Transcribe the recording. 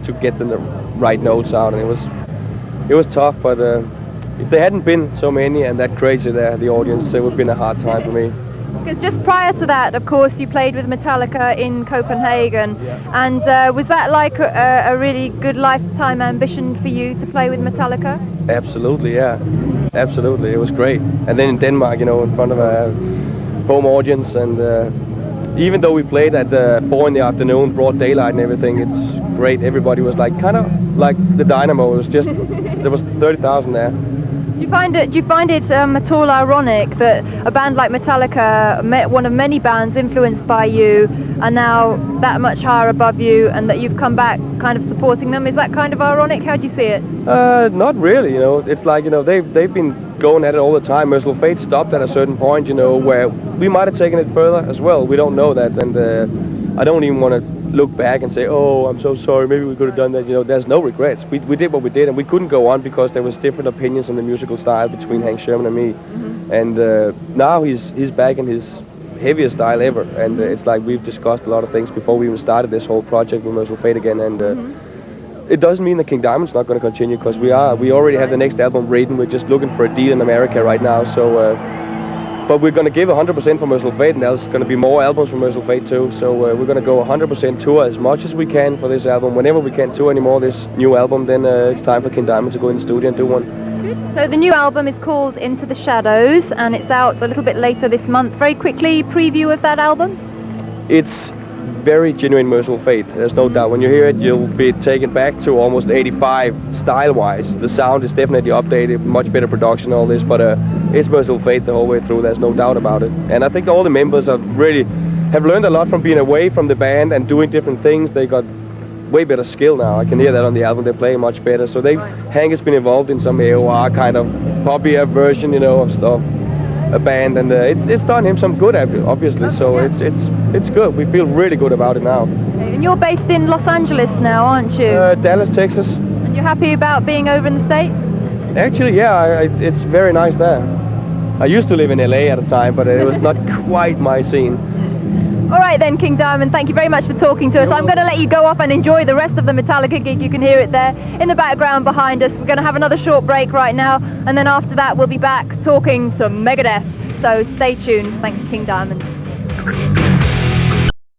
just to get the right notes out, and it was tough. But if there hadn't been so many and that crazy there, the audience, it would have been a hard time for me. Because just prior to that, of course, you played with Metallica in Copenhagen, and was that like a really good lifetime ambition for you to play with Metallica? Absolutely, yeah, absolutely. It was great. And then in Denmark, you know, in front of a home audience, and even though we played at 4 in the afternoon, broad daylight and everything, it's great. Everybody was like kind of like the Dynamo. It was just there was 30,000 there. Do you find it at all ironic that a band like Metallica, one of many bands influenced by you, are now that much higher above you, and that you've come back kind of supporting them? Is that kind of ironic? How do you see it? Not really, you know. It's like, you know, they've been going at it all the time. Merciful Fate stopped at a certain point, you know, where we might have taken it further as well. We don't know that, and I don't even want to look back and say, oh, I'm so sorry, maybe we could have done that. You know, there's no regrets. We did what we did, and we couldn't go on because there was different opinions on the musical style between Hank Sherman and me. And now he's back in his heaviest style ever, and it's like we've discussed a lot of things before we even started this whole project with Merciful Fate again, and it doesn't mean that King Diamond's not going to continue, because we already have the next album written. We're just looking for a deal in America right now, so but we're going to give 100% for Merciful Fate, and there's going to be more albums from Merciful Fate too, so we're going to go 100% tour as much as we can for this album. Whenever we can't tour anymore this new album, then it's time for King Diamond to go in the studio and do one. So the new album is called Into the Shadows, and it's out a little bit later this month. Very quickly, preview of that album? It's very genuine Merciful Fate, there's no doubt. When you hear it, you'll be taken back to almost 85 style-wise. The sound is definitely updated, much better production, all this, but it's Merciful Fate the whole way through, there's no doubt about it. And I think all the members have learned a lot from being away from the band and doing different things. They got way better skill now. I can hear that on the album. They're playing much better. So Hank has been involved in some AOR kind of poppier version, you know, of stuff, a band, and it's done him some good, obviously. So it's good. We feel really good about it now. And you're based in Los Angeles now, aren't you? Dallas, Texas. And you're happy about being over in the States? Actually, yeah, it's very nice there. I used to live in LA at a time, but it was not quite my scene. All right then, King Diamond, thank you very much for talking to us. I'm going to let you go off and enjoy the rest of the Metallica gig. You can hear it there in the background behind us. We're going to have another short break right now, and then after that we'll be back talking to Megadeth. So stay tuned. Thanks to King Diamond.